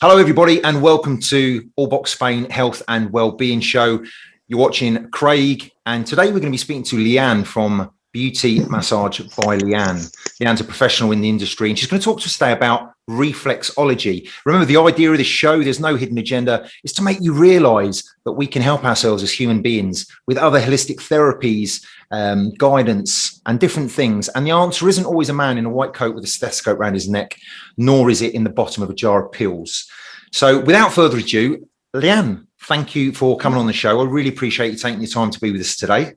Hello, everybody, and welcome to All Box Spain Health and Wellbeing Show. You're watching Craig, and today we're going to be speaking to Leanne from Beauty Massage by Leanne. Leanne's a professional in the industry, and she's going to talk to us today about reflexology. Remember, the idea of this show, there's no hidden agenda, is to make you realize that we can help ourselves as human beings with other holistic therapies, guidance and different things. And the answer isn't always a man in a white coat with a stethoscope around his neck, nor is it in the bottom of a jar of pills. So without further ado, Leanne, thank you for coming on the show. I really appreciate you taking your time to be with us today.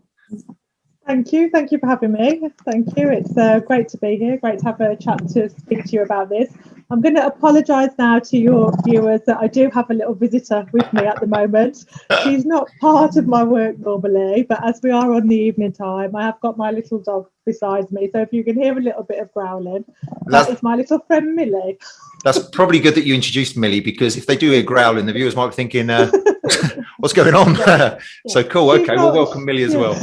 Thank you. Thank you for having me. Thank you. It's great to be here. Great to have a chat to speak to you about this. I'm going to apologise now to your viewers that I do have a little visitor with me at the moment. She's not part of my work normally, but as we are on the evening time, I have got my little dog beside me. So if you can hear a little bit of growling, that is my little friend Millie. That's probably good that you introduced Millie, because if they do hear growling, the viewers might be thinking, what's going on? Yeah. So cool. Okay, well, welcome Millie as well.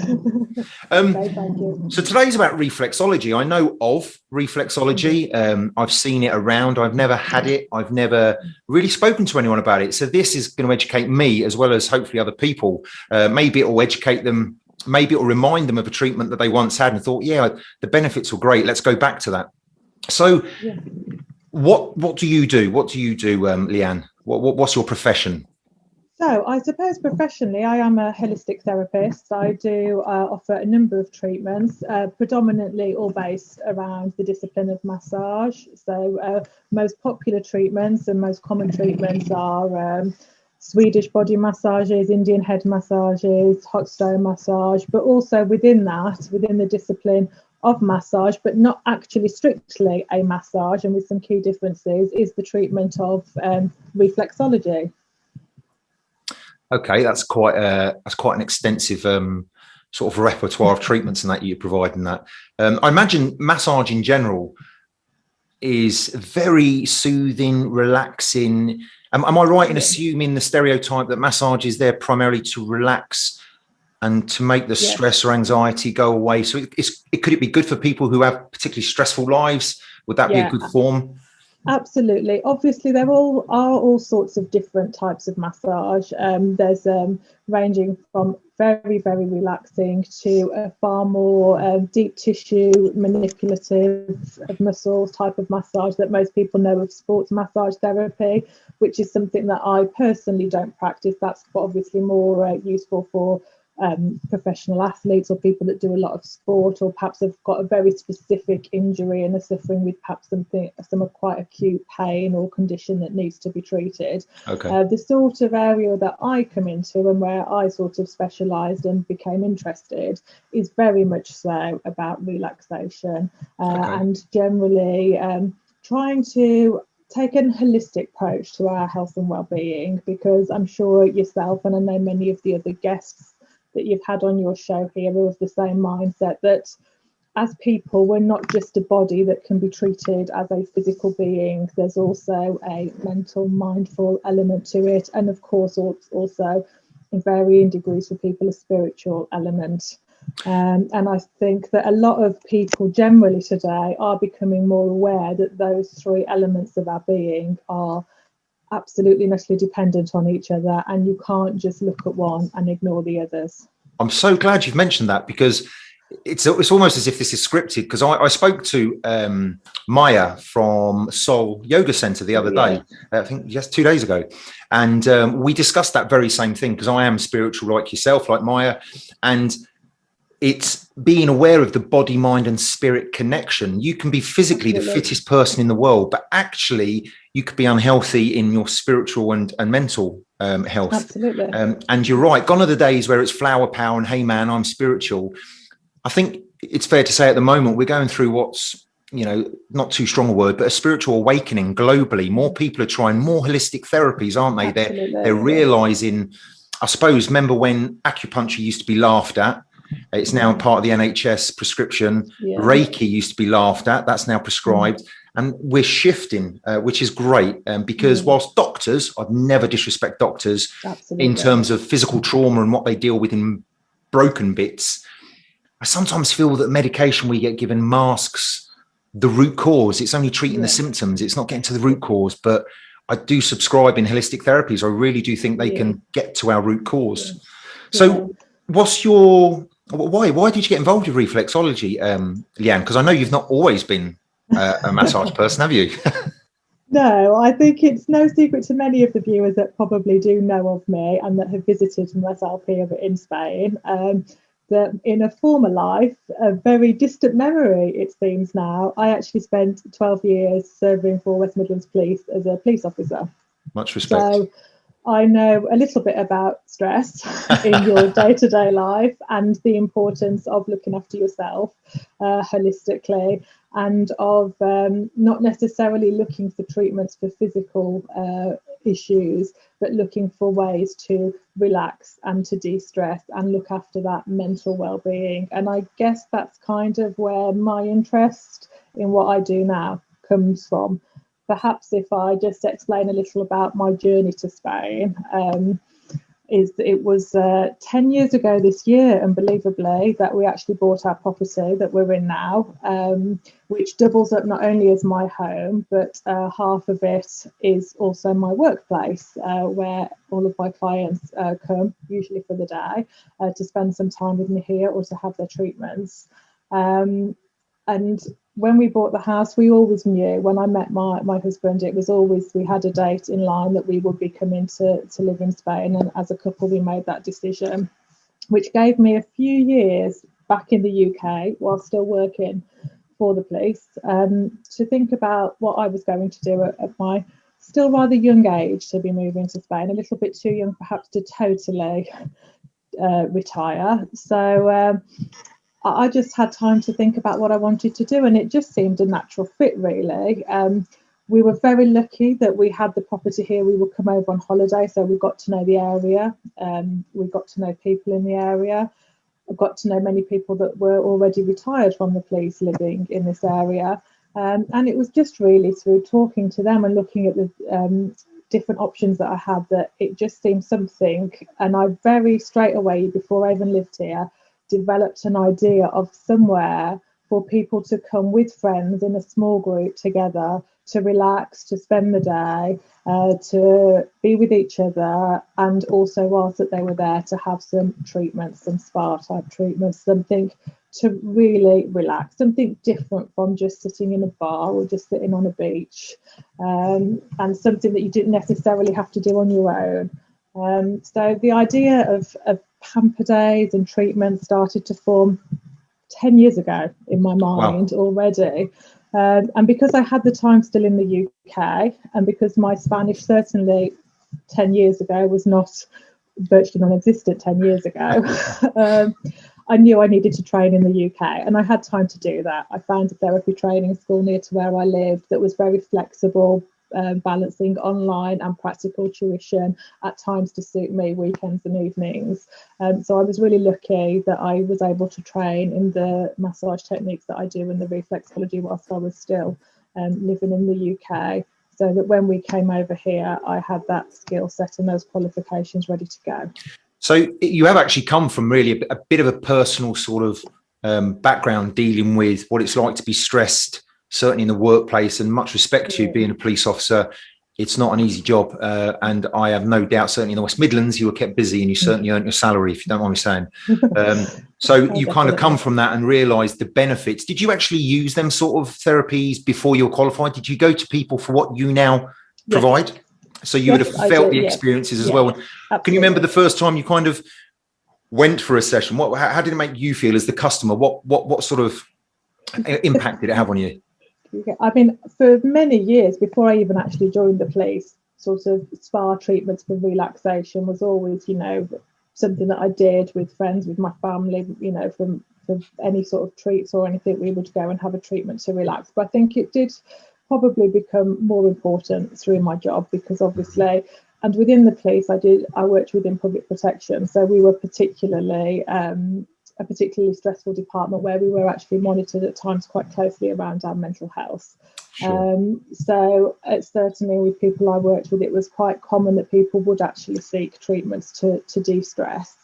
Okay, thank you. So today's about reflexology. I know of reflexology. I've seen it around. I've never had it. I've never really spoken to anyone about it. So this is going to educate me as well as hopefully other people. Maybe it will educate them. Maybe it will remind them of a treatment that they once had and thought, yeah, the benefits were great. Let's go back to that. So what do you do? What do you do, Leanne? What's your profession? So I suppose professionally, I am a holistic therapist. I do offer a number of treatments, predominantly all based around the discipline of massage. So most popular treatments and most common treatments are Swedish body massages, Indian head massages, hot stone massage, but also within that, within the discipline of massage, but not actually strictly a massage, and with some key differences, is the treatment of reflexology. Okay, that's quite an extensive sort of repertoire of treatments and that you provide in that. I imagine massage in general is very soothing, relaxing. Am I right in assuming the stereotype that massage is there primarily to relax and to make the stress or anxiety go away? So could it be good for people who have particularly stressful lives? Would that be a good form? Absolutely. Obviously, there are all sorts of different types of massage. There's ranging from very, very relaxing to a far more deep tissue, manipulative of muscles type of massage that most people know of sports massage therapy, which is something that I personally don't practice. That's obviously more useful for professional athletes or people that do a lot of sport, or perhaps have got a very specific injury and are suffering with perhaps some quite acute pain or condition that needs to be treated. Okay. The sort of area that I come into and where I sort of specialised and became interested is very much so about relaxation and generally trying to take a holistic approach to our health and well-being, because I'm sure yourself, and I know many of the other guests that you've had on your show here are of the same mindset, that as people, we're not just a body that can be treated as a physical being. There's also a mental, mindful element to it, and of course also in varying degrees for people a spiritual element. And I think that a lot of people generally today are becoming more aware that those three elements of our being are absolutely necessarily dependent on each other, and you can't just look at one and ignore the others. I'm so glad you've mentioned that, because it's almost as if this is scripted, because I spoke to Maya from Soul Yoga Center the other day, I think just 2 days ago, and we discussed that very same thing, because I am spiritual like yourself, like Maya, and it's being aware of the body, mind and spirit connection. You can be physically the fittest person in the world, but actually you could be unhealthy in your spiritual and mental health. Absolutely. And you're right, gone are the days where it's flower power and hey man, I'm spiritual. I think it's fair to say at the moment we're going through what's, not too strong a word, but a spiritual awakening globally. More people are trying more holistic therapies, aren't they? They're realizing, I suppose, remember when acupuncture used to be laughed at? It's now part of the NHS prescription. Reiki used to be laughed at. That's now prescribed. And we're shifting, which is great, because whilst doctors, I'd never disrespect doctors in terms of physical trauma and what they deal with in broken bits. I sometimes feel that medication we get given masks the root cause. It's only treating the symptoms. It's not getting to the root cause. But I do subscribe in holistic therapies. I really do think they can get to our root cause. So what's your, why did you get involved with reflexology, Leanne? Because I know you've not always been a massage person, have you? No, I think it's no secret to many of the viewers that probably do know of me and that have visited myself here in Spain, that in a former life, a very distant memory, it seems now, I actually spent 12 years serving for West Midlands Police as a police officer. Much respect. So I know a little bit about stress in your day-to-day life and the importance of looking after yourself holistically, and of not necessarily looking for treatments for physical issues, but looking for ways to relax and to de-stress and look after that mental well-being. And I guess that's kind of where my interest in what I do now comes from. Perhaps if I just explain a little about my journey to Spain, it was 10 years ago this year, unbelievably, that we actually bought our property that we're in now, which doubles up not only as my home, but half of it is also my workplace, where all of my clients come, usually for the day, to spend some time with me here or to have their treatments. And when we bought the house, we always knew, when I met my husband, it was always, we had a date in line that we would be coming to live in Spain. And as a couple, we made that decision, which gave me a few years back in the UK while still working for the police, to think about what I was going to do at my still rather young age to be moving to Spain, a little bit too young perhaps to totally retire. So I just had time to think about what I wanted to do, and it just seemed a natural fit, really. We were very lucky that we had the property here. We would come over on holiday, so we got to know the area. We got to know people in the area. I got to know many people that were already retired from the police living in this area. And it was just really through talking to them and looking at the different options that I had that it just seemed something. And I very straight away, before I even lived here, developed an idea of somewhere for people to come with friends in a small group together to relax, to spend the day, to be with each other, and also whilst that they were there to have some treatments, some spa type treatments, something to really relax, something different from just sitting in a bar or just sitting on a beach, and something that you didn't necessarily have to do on your own. So the idea of pamper days and treatment started to form 10 years ago in my mind. Wow. Already. And because I had the time still in the UK, and because my Spanish certainly 10 years ago was not virtually non-existent 10 years ago, I knew I needed to train in the UK, and I had time to do that. I found a therapy training school near to where I lived that was very flexible, balancing online and practical tuition at times to suit me, weekends and evenings. So I was really lucky that I was able to train in the massage techniques that I do in the reflexology whilst I was still living in the UK, so that when we came over here, I had that skill set and those qualifications ready to go. So you have actually come from really a bit of a personal sort of background dealing with what it's like to be stressed, certainly in the workplace, and much respect to you being a police officer. It's not an easy job. And I have no doubt, certainly in the West Midlands, you were kept busy and you certainly earned your salary, if you don't mind me saying. So you kind of come from that and realised the benefits. Did you actually use them sort of therapies before you were qualified? Did you go to people for what you now provide? So you would have felt the experiences as well. Absolutely. Can you remember the first time you kind of went for a session? How did it make you feel as the customer? What sort of impact did it have on you? I mean, for many years before I even actually joined the police, sort of spa treatments for relaxation was always, something that I did with friends, with my family, for any sort of treats or anything, we would go and have a treatment to relax. But I think it did probably become more important through my job, because obviously, and within the police, I worked within public protection, so we were particularly a particularly stressful department where we were actually monitored at times quite closely around our mental health. Sure. So certainly with people I worked with, it was quite common that people would actually seek treatments to de-stress.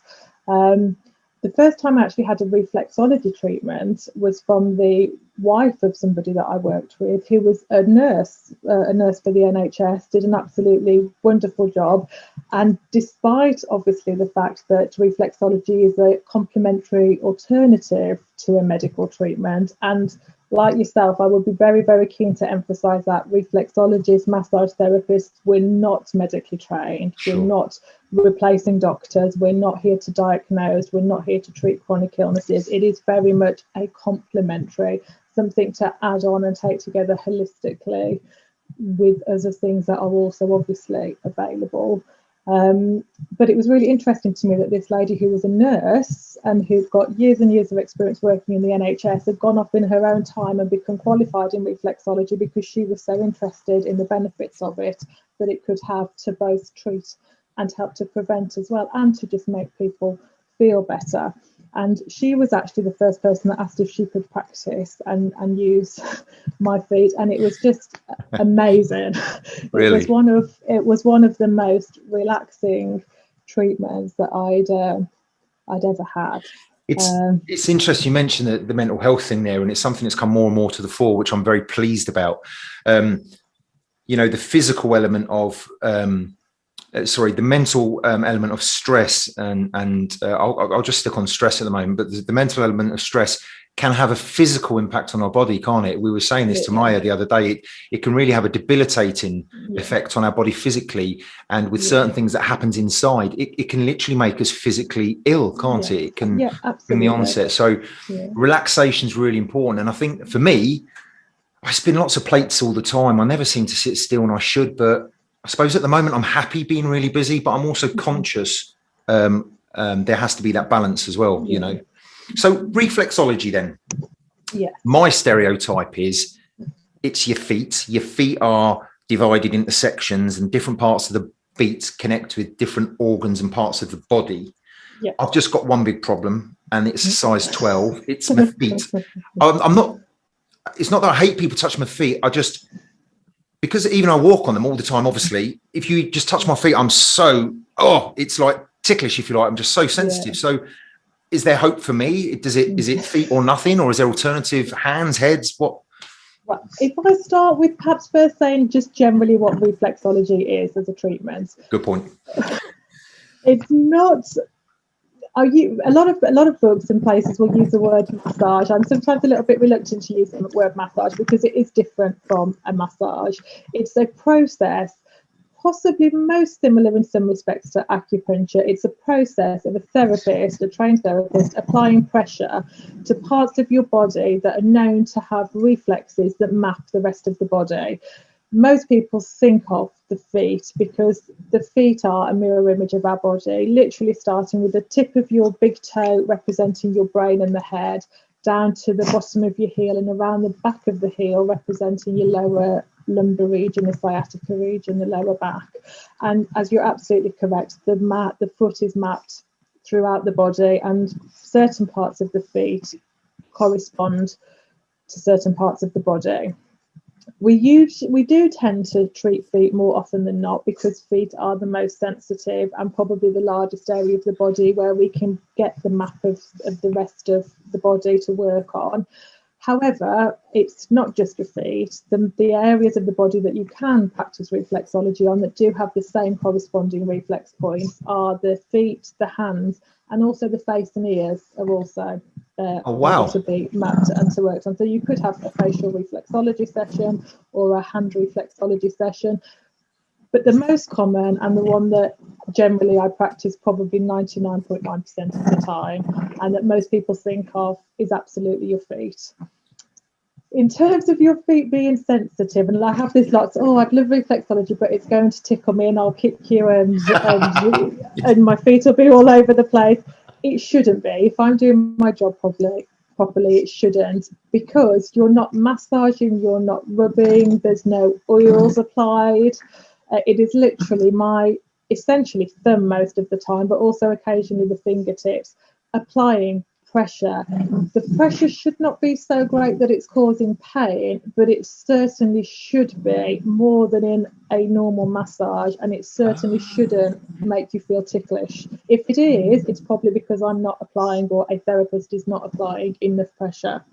The the first time I actually had a reflexology treatment was from the wife of somebody that I worked with, who was a nurse for the NHS, did an absolutely wonderful job. And despite obviously the fact that reflexology is a complementary alternative to a medical treatment, and like yourself, I would be very, very keen to emphasise that reflexologists, massage therapists, we're not medically trained. Sure. We're not replacing doctors. We're not here to diagnose. We're not here to treat chronic illnesses. It is very much a complementary, something to add on and take together holistically with other things that are also obviously available. But it was really interesting to me that this lady who was a nurse and who'd got years and years of experience working in the NHS had gone off in her own time and become qualified in reflexology because she was so interested in the benefits of it that it could have to both treat and help to prevent as well, and to just make people feel better. And she was actually the first person that asked if she could practice and use my feet, and it was just amazing. Really? It was one of the most relaxing treatments that I'd ever had. It's interesting you mentioned the mental health thing there, and it's something that's come more and more to the fore, which I'm very pleased about. The physical element of the mental element of stress, and I'll just stick on stress at the moment, but the mental element of stress can have a physical impact on our body, can't it? We were saying this to Maya the other day. It can really have a debilitating effect on our body physically, and with certain things that happens inside, it can literally make us physically ill, can't it? It can bring the onset. So relaxation is really important. And I think for me, I spin lots of plates all the time. I never seem to sit still, and I should, but I suppose at the moment I'm happy being really busy, but I'm also conscious there has to be that balance as well, you know. So reflexology then. Yeah. My stereotype is it's your feet. Your feet are divided into sections, and different parts of the feet connect with different organs and parts of the body. Yeah. I've just got one big problem, and it's a size 12. It's my feet. It's not that I hate people touching my feet. Because even I walk on them all the time, obviously, if you just touch my feet, it's like ticklish, if you like. I'm just so sensitive. Yeah. So is there hope for me? Is it feet or nothing, or is there alternative hands, heads? What? Well, if I start with perhaps first saying just generally what reflexology is as a treatment. Good point. It's not. A lot of books and places will use the word massage. I'm sometimes a little bit reluctant to use the word massage because it is different from a massage. It's a process, possibly most similar in some respects to acupuncture. It's a process of a trained therapist, applying pressure to parts of your body that are known to have reflexes that map the rest of the body. Most people think of the feet because the feet are a mirror image of our body, literally starting with the tip of your big toe representing your brain and the head, down to the bottom of your heel and around the back of the heel representing your lower lumbar region, the sciatica region, the lower back. And as you're absolutely correct, the foot is mapped throughout the body, and certain parts of the feet correspond to certain parts of the body. We do tend to treat feet more often than not because feet are the most sensitive and probably the largest area of the body where we can get the map of the rest of the body to work on. However, it's not just your feet. The areas of the body that you can practice reflexology on that do have the same corresponding reflex points are the feet, the hands, and also the face and ears are also to be mapped and to work on. So you could have a facial reflexology session or a hand reflexology session. But the most common, and the one that generally I practice probably 99.9% of the time, and that most people think of, is absolutely your feet. In terms of your feet being sensitive, and I have this lots, I'd love reflexology, but it's going to tickle me and I'll kick you and my feet will be all over the place. It shouldn't be. If I'm doing my job properly, it shouldn't, because you're not massaging, you're not rubbing, there's no oils applied. It is literally my essentially thumb most of the time, but also occasionally the fingertips, applying pressure. The pressure should not be so great that it's causing pain, but it certainly should be more than in a normal massage, and it certainly shouldn't make you feel ticklish. If it is, it's probably because I'm not applying, or a therapist is not applying enough pressure.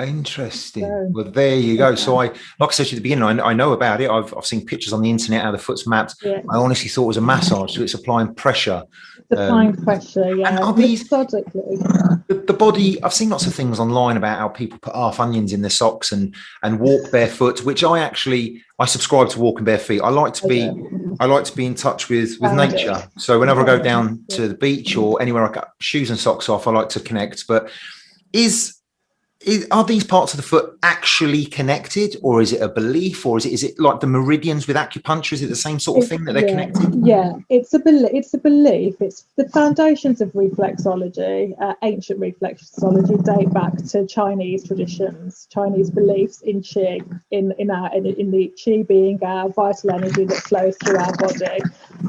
Interesting. So, Well, there you go. So like I said at the beginning, I know about it. I've seen pictures on the internet how the foot's mapped. yeah. I honestly thought it was a massage, so it's applying pressure. It's applying pressure, yeah. And are these methodically. the body? I've seen lots of things online about how people put half onions in their socks and walk barefoot, which I subscribe to walking bare feet. I like to be in touch with nature. So whenever I go down to the beach or anywhere I got shoes and socks off, I like to connect. But are these parts of the foot actually connected, or is it a belief, or is it like the meridians with acupuncture? Is it the same sort of thing that they're connected? Yeah, it's a belief. It's the foundations of reflexology. Ancient reflexology date back to Chinese traditions, Chinese beliefs in Qi, in the Qi being our vital energy that flows through our body.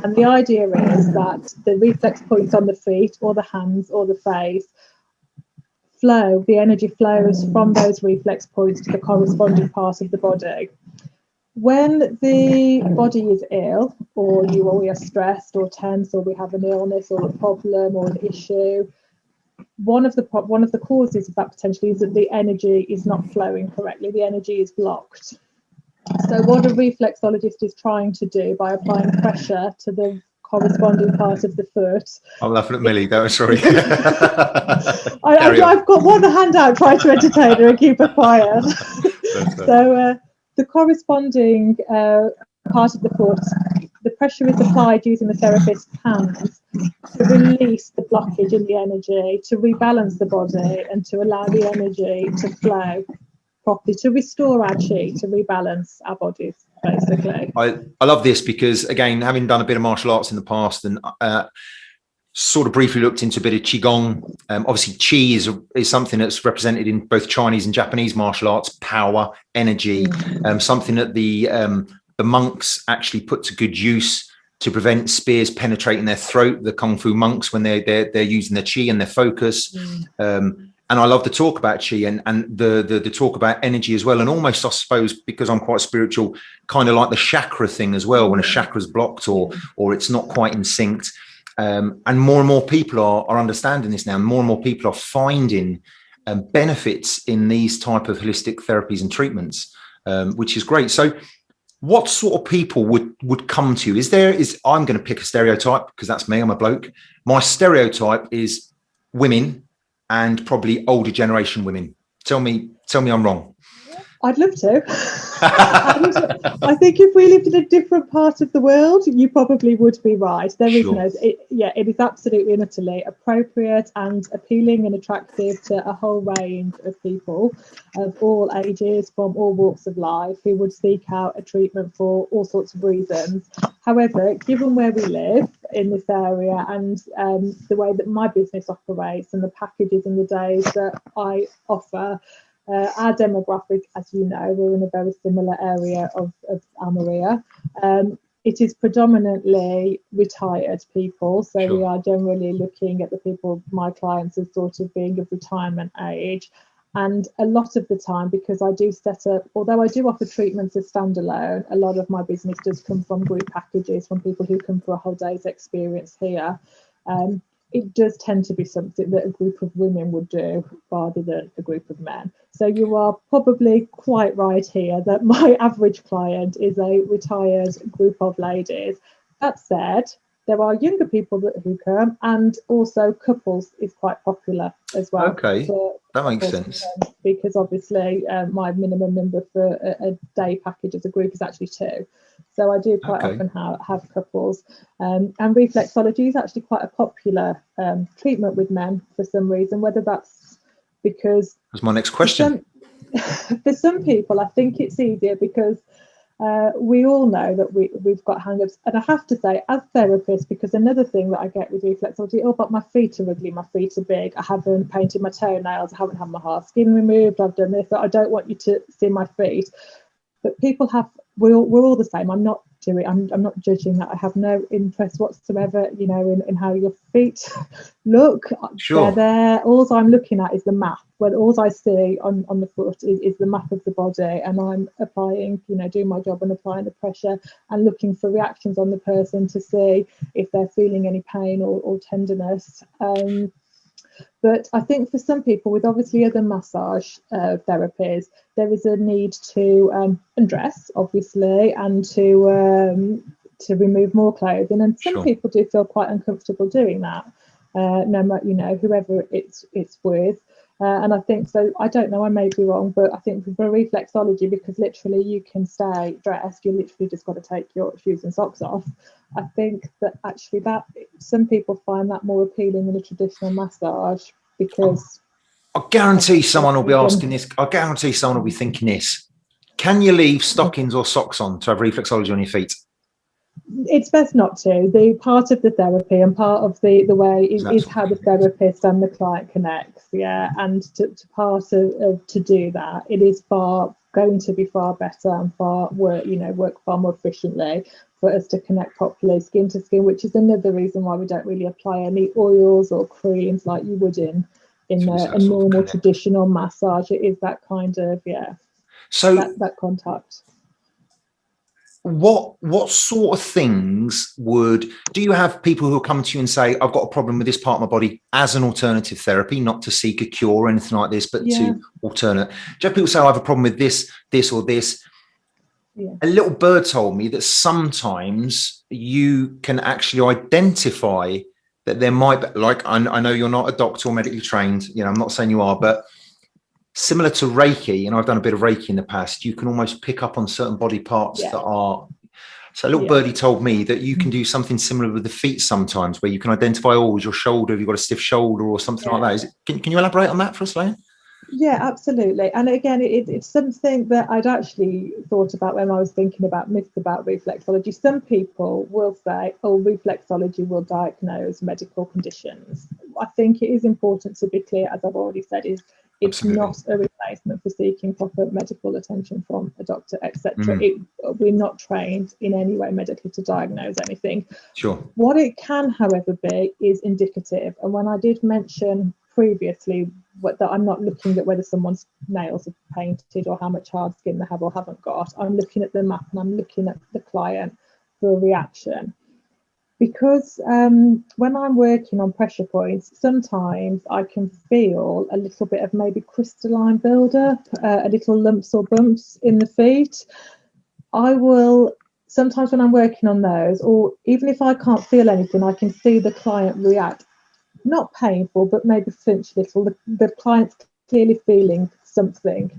And the idea is that the reflex points on the feet or the hands or the face the energy flows from those reflex points to the corresponding part of the body. When the body is ill, or we are stressed or tense, or we have an illness or a problem or an issue, one of the causes of that potentially is that the energy is not flowing correctly. The energy is blocked. So what a reflexologist is trying to do by applying pressure to the corresponding part of the foot. I'm laughing at Millie, though. Sorry. I've got one hand out trying to entertain her and keep her quiet. So the corresponding part of the foot, the pressure is applied using the therapist's hands to release the blockage in the energy, to rebalance the body, and to allow the energy to flow properly, to restore our chi, to rebalance our bodies, basically. I love this because, again, having done a bit of martial arts in the past and sort of briefly looked into a bit of Qigong. Obviously, Qi is something that's represented in both Chinese and Japanese martial arts, power, energy, something that the monks actually put to good use to prevent spears penetrating their throat, the Kung Fu monks, when they're using their Qi and their focus. And I love the talk about Qi and the talk about energy as well. And almost, I suppose, because I'm quite spiritual, kind of like the chakra thing as well, when a chakra's blocked or it's not quite in sync. And more people are understanding this now. And more people are finding benefits in these type of holistic therapies and treatments, which is great. So what sort of people would come to you? I'm going to pick a stereotype because that's me. I'm a bloke. My stereotype is women, and probably older generation women. Tell me I'm wrong. I'd love to. I think if we lived in a different part of the world, you probably would be right. There is it is absolutely and utterly appropriate and appealing and attractive to a whole range of people of all ages, from all walks of life, who would seek out a treatment for all sorts of reasons. However, given where we live in this area and the way that my business operates and the packages and the days that I offer, our demographic, as you know, we're in a very similar area of Almeria. It is predominantly retired people. So we are generally looking at the people, my clients, as sort of being of retirement age. And a lot of the time, because I do although I do offer treatments as standalone, a lot of my business does come from group packages, from people who come for a whole day's experience here. It does tend to be something that a group of women would do rather than a group of men. So you are probably quite right here that my average client is a retired group of ladies. That said, there are younger people who come, and also couples is quite popular as well. Okay, that makes sense. Because obviously my minimum number for a day package as a group is actually 2. So I do quite often have couples. And reflexology is actually quite a popular treatment with men for some reason, whether that's because... That's my next question. For some people, I think it's easier because we all know that we've got hang-ups. And I have to say, as therapists, because another thing that I get with reflexology, but my feet are ugly, my feet are big, I haven't painted my toenails, I haven't had my hard skin removed, I've done this, I don't want you to see my feet. But people we're all the same. I'm not do it. I'm not judging that. I have no interest whatsoever, you know, in how your feet look. Sure. They're there. All I'm looking at is the map. Well, all I see on the foot is the map of the body, and I'm applying, you know, doing my job and applying the pressure and looking for reactions on the person to see if they're feeling any pain or tenderness. But I think for some people, with obviously other massage therapies, there is a need to undress, obviously, and to remove more clothing. And some Sure. people do feel quite uncomfortable doing that, no matter, you know, whoever it's with. And I think so. I don't know. I may be wrong, but I think for reflexology, because literally you can stay dressed, you literally just got to take your shoes and socks off. I think that actually that some people find that more appealing than a traditional massage, because I guarantee someone will be asking this. I guarantee someone will be thinking this. Can you leave stockings or socks on to have reflexology on your feet? It's best not to. The part of the therapy and part of the way is how the therapist and the client connects. Yeah, and to part of to do that, it is going to be far better and work far more efficiently for us to connect properly skin to skin, which is another reason why we don't really apply any oils or creams like you would in a normal traditional massage. It is that kind of so that contact. What sort of things do you have people who come to you and say, I've got a problem with this part of my body as an alternative therapy, not to seek a cure or anything like this, but to alternate? Do you have people say, I have a problem with this or this? Yeah. A little bird told me that sometimes you can actually identify that there might be, like, I know you're not a doctor or medically trained, you know, I'm not saying you are, but similar to Reiki, and I've done a bit of Reiki in the past, you can almost pick up on certain body parts that are. So a little birdie told me that you can do something similar with the feet sometimes, where you can identify, is your shoulder, have you got a stiff shoulder or something like that? Can you elaborate on that for us, Leanne? Yeah, absolutely. And again, it's something that I'd actually thought about when I was thinking about myths about reflexology. Some people will say, reflexology will diagnose medical conditions. I think it is important to be clear, as I've already said, it's not a replacement for seeking proper medical attention from a doctor, etc. We're not trained in any way medically to diagnose anything. Sure. What it can, however, be is indicative. And when I did mention previously that I'm not looking at whether someone's nails are painted or how much hard skin they have or haven't got, I'm looking at the map and I'm looking at the client for a reaction. Because when I'm working on pressure points, sometimes I can feel a little bit of maybe crystalline buildup, a little lumps or bumps in the feet. I will, sometimes when I'm working on those, or even if I can't feel anything, I can see the client react. Not painful, but maybe flinch a little. The client's clearly feeling something.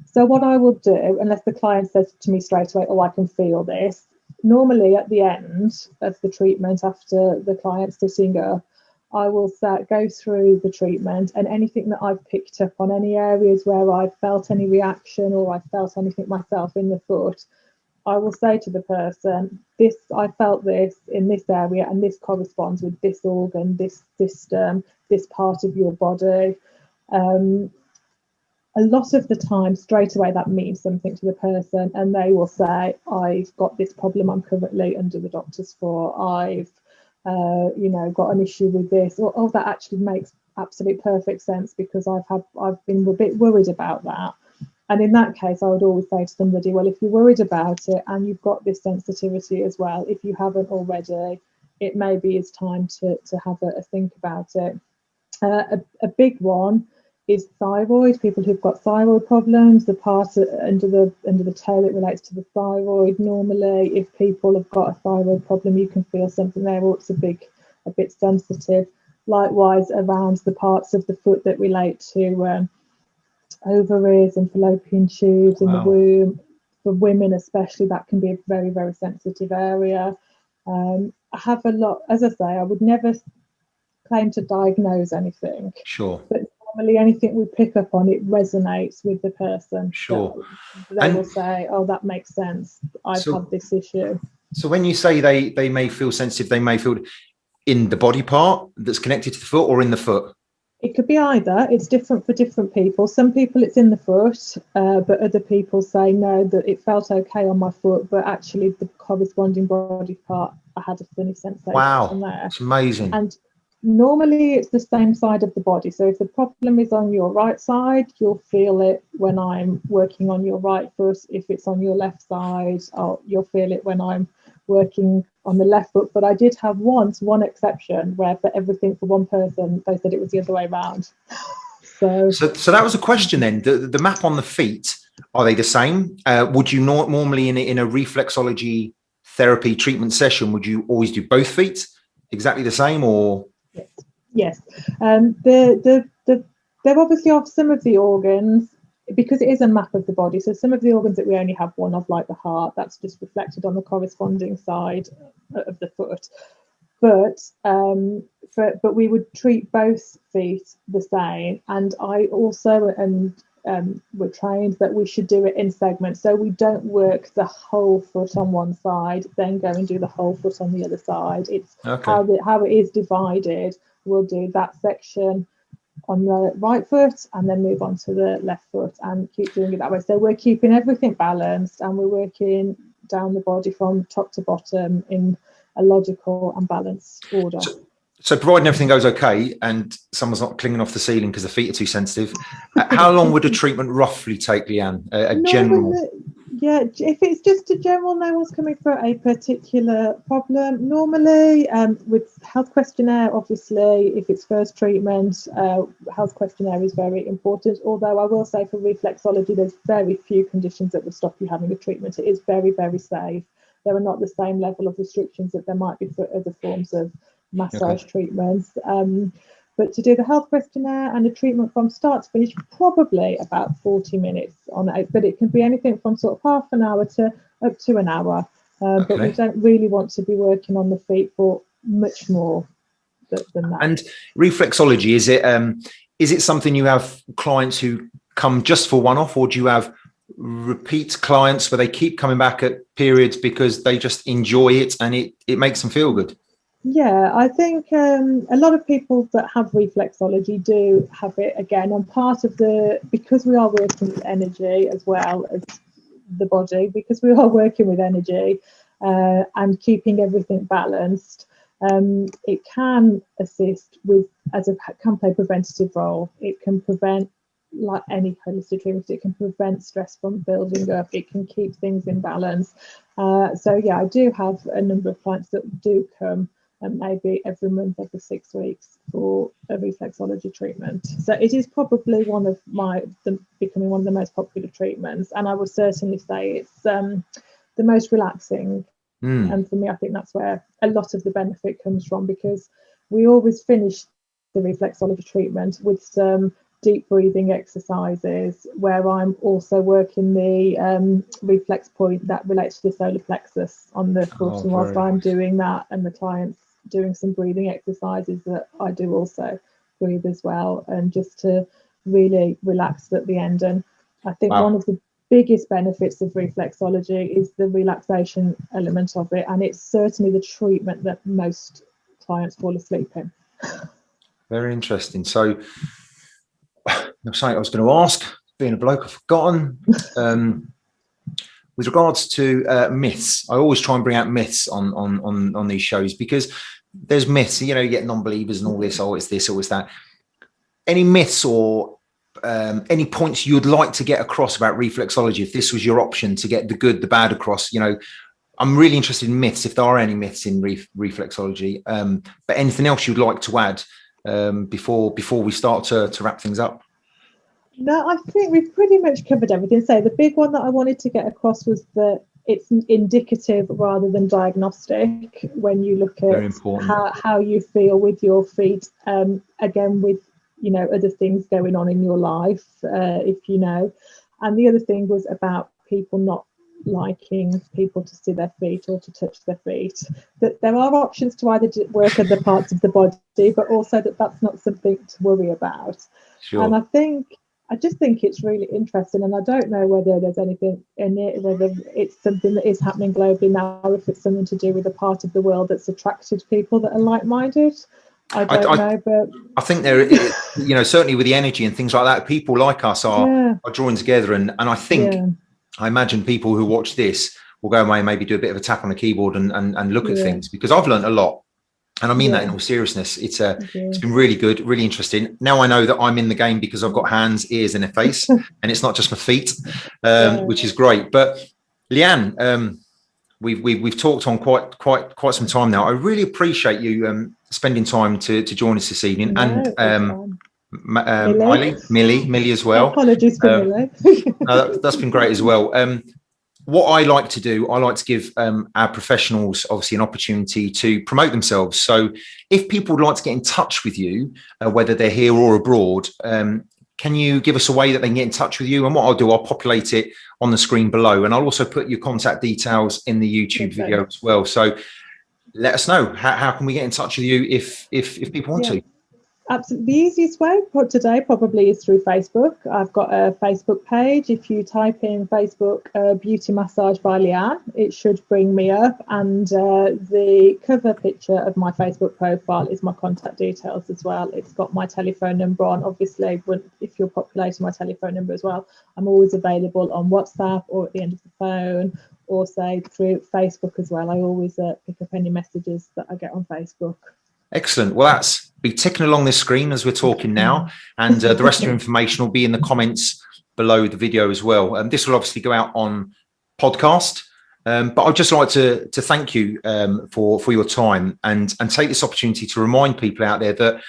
So what I will do, unless the client says to me straight away, I can feel this, normally at the end of the treatment, after the client's sitting up, I will go through the treatment, and anything that I've picked up on, any areas where I've felt any reaction or I felt anything myself in the foot, I will say to the person, I felt this in this area, and this corresponds with this organ, this system, this part of your body. A lot of the time, straight away, that means something to the person, and they will say, I've got this problem I'm currently under the doctors for. I've got an issue with this, or that actually makes absolute perfect sense, because I've been a bit worried about that. And in that case, I would always say to somebody, well, if you're worried about it and you've got this sensitivity as well, if you haven't already, it maybe is time to have a think about it. A big one is thyroid. People who've got thyroid problems, the part under the toe that relates to the thyroid. Normally, if people have got a thyroid problem, you can feel something there, or it's a bit sensitive. Likewise, around the parts of the foot that relate to ovaries and fallopian tubes in the womb. For women especially, that can be a very, very sensitive area. I have a lot, as I say, I would never claim to diagnose anything. Sure. But normally anything we pick up on, it resonates with the person. Sure. They will say, that makes sense. I've had this issue. So when you say they may feel sensitive, they may feel in the body part that's connected to the foot, or in the foot? It could be either. It's different for different people. Some people it's in the foot, but other people say no, that it felt okay on my foot, but actually the corresponding body part, I had a funny sensation Wow, there. it's amazing. And normally it's the same side of the body. So if the problem is on your right side, you'll feel it when I'm working on your right foot. If it's on your left side, you'll feel it when I'm working on the left foot. But I did have one exception where for everything for one person, they said it was the other way around. So that was a question then. The map on the feet, are they the same? Would you normally in a reflexology therapy treatment session, would you always do both feet exactly the same, or? Yes. There obviously are some of the organs, because it is a map of the body, so some of the organs that we only have one of, like the heart, that's just reflected on the corresponding side of the foot. But we would treat both feet the same, and I also were trained that we should do it in segments, so we don't work the whole foot on one side then go and do the whole foot on the other side. It's how it is divided. We'll do that section on the right foot and then move on to the left foot and keep doing it that way. So we're keeping everything balanced and we're working down the body from top to bottom in a logical and balanced order. So providing everything goes okay and someone's not clinging off the ceiling because the feet are too sensitive, how long would a treatment roughly take, Leanne? General? Yeah, if it's just a general, no one's coming for a particular problem. Normally, with health questionnaire, obviously, if it's first treatment, health questionnaire is very important. Although I will say for reflexology, there's very few conditions that would stop you having a treatment. It is very, very safe. There are not the same level of restrictions that there might be for other forms of massage treatments. But to do the health questionnaire and the treatment from start to finish, probably about 40 minutes on it. But it can be anything from sort of half an hour to up to an hour. But we don't really want to be working on the feet for much more than that. And reflexology, is it something you have clients who come just for one-off, or do you have repeat clients where they keep coming back at periods because they just enjoy it and it makes them feel good? Yeah, I think a lot of people that have reflexology do have it again, and part of because we are working with energy as well as the body, because we are working with energy and keeping everything balanced, it can assist with, can play a preventative role. It can prevent, like any holistic treatment, it can prevent stress from building up. It can keep things in balance. So yeah, I do have a number of clients that do come maybe every month, every 6 weeks for a reflexology treatment. So it is probably becoming one of the most popular treatments, and I would certainly say it's the most relaxing. And for me, I think that's where a lot of the benefit comes from, because we always finish the reflexology treatment with some deep breathing exercises where I'm also working the reflex point that relates to the solar plexus on the foot. And whilst I'm doing that and the client's doing some breathing exercises, that I do also breathe as well, and just to really relax at the end. And I think one of the biggest benefits of reflexology is the relaxation element of it, and it's certainly the treatment that most clients fall asleep in. Very interesting. So something I was going to ask, being a bloke, I've forgotten. With regards to myths, I always try and bring out myths on these shows, because there's myths, you get non-believers and all this, it's this, or it's that. Any myths or any points you'd like to get across about reflexology, if this was your option to get the good, the bad across? I'm really interested in myths, if there are any myths in reflexology, but anything else you'd like to add before we start to wrap things up? No, I think we've pretty much covered everything. So the big one that I wanted to get across was that it's indicative rather than diagnostic when you look at how you feel with your feet, again with other things going on in your life, if you know. And the other thing was about people not liking people to see their feet or to touch their feet, that there are options to either work other parts of the body, but also that's not something to worry about. Sure. And I just think it's really interesting, and I don't know whether there's anything in it, whether it's something that is happening globally now, or if it's something to do with a part of the world that's attracted people that are like-minded. I don't know, but I think there, you know, certainly with the energy and things like that, people like us are drawing together. And I think, I imagine people who watch this will go away and maybe do a bit of a tap on the keyboard and look at things, because I've learned a lot. And I mean that in all seriousness. It's been really good, really interesting. Now I know that I'm in the game because I've got hands, ears, and a face, and it's not just my feet, which is great. But Leanne, we've talked on quite some time now. I really appreciate you spending time to join us this evening, and Millie as well. Apologies for Millie. That's been great as well. What I like to do, I like to give our professionals obviously an opportunity to promote themselves. So if people would like to get in touch with you, whether they're here or abroad, can you give us a way that they can get in touch with you? And what I'll do, I'll populate it on the screen below, and I'll also put your contact details in the YouTube video as well. So let us know, how can we get in touch with you if people want to? Absolutely. The easiest way today probably is through Facebook. I've got a Facebook page. If you type in Facebook Beauty Massage by Leanne, it should bring me up. And the cover picture of my Facebook profile is my contact details as well. It's got my telephone number on. Obviously, if you're populating my telephone number as well, I'm always available on WhatsApp or at the end of the phone, or say through Facebook as well. I always pick up any messages that I get on Facebook. Excellent. Well, that's be ticking along this screen as we're talking now, and the rest of your information will be in the comments below the video as well. And this will obviously go out on podcast, but I'd just like to thank you for your time, and take this opportunity to remind people out there that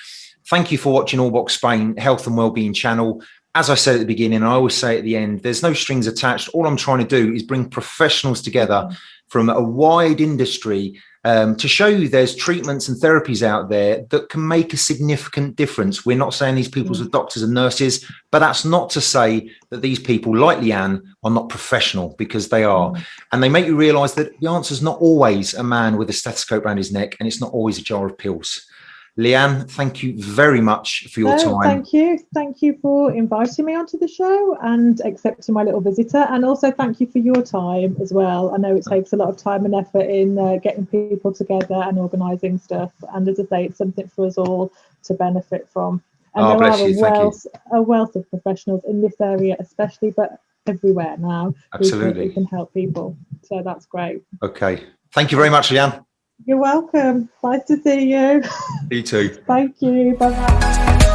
thank you for watching All Box Spain Health and Wellbeing channel. As I said at the beginning, I always say at the end, there's no strings attached. All I'm trying to do is bring professionals together from a wide industry to show you there's treatments and therapies out there that can make a significant difference. We're not saying these people are doctors and nurses, but that's not to say that these people like Leanne are not professional, because they are. And they make you realise that the answer is not always a man with a stethoscope around his neck, and it's not always a jar of pills. Leanne, thank you very much for your time. Thank you. Thank you for inviting me onto the show and accepting my little visitor. And also thank you for your time as well. I know it takes a lot of time and effort in getting people together and organising stuff. And as I say, it's something for us all to benefit from. And there are a wealth of professionals in this area, especially, but everywhere now. Absolutely. Who can help people. So that's great. Okay. Thank you very much, Leanne. You're welcome. Nice to see you. You too. Thank you. Bye-bye.